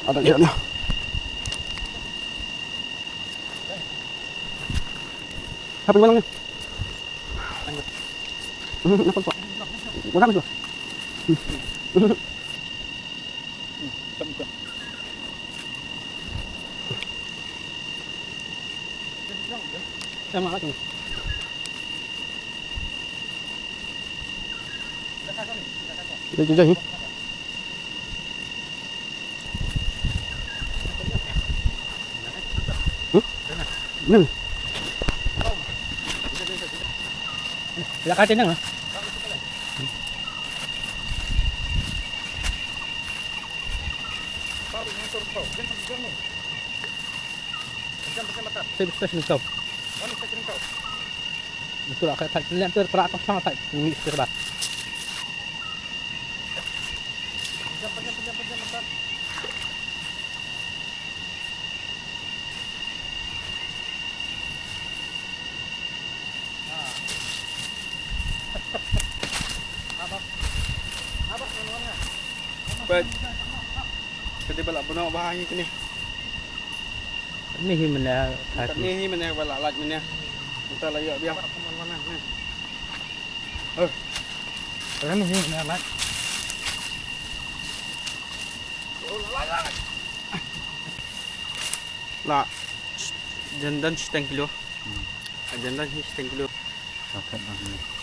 Ada dia ni. Apa yang malangnya? Nampak pak? Warna apa tu? Sama lagi. Jajah ni. Mana? Bila katin nang. Saya kau. Betul akak tak lihat tu kerak tak sangat tak mix terbat. Baik. Kita balak benar bahaya ni. Ni human lah. Kat ni mana balak lat mana. Kita layak biar mana ni. Kan ni human lah. Lah. Jandan 10 kilo. Jandan 10 kilo. Sakit lah.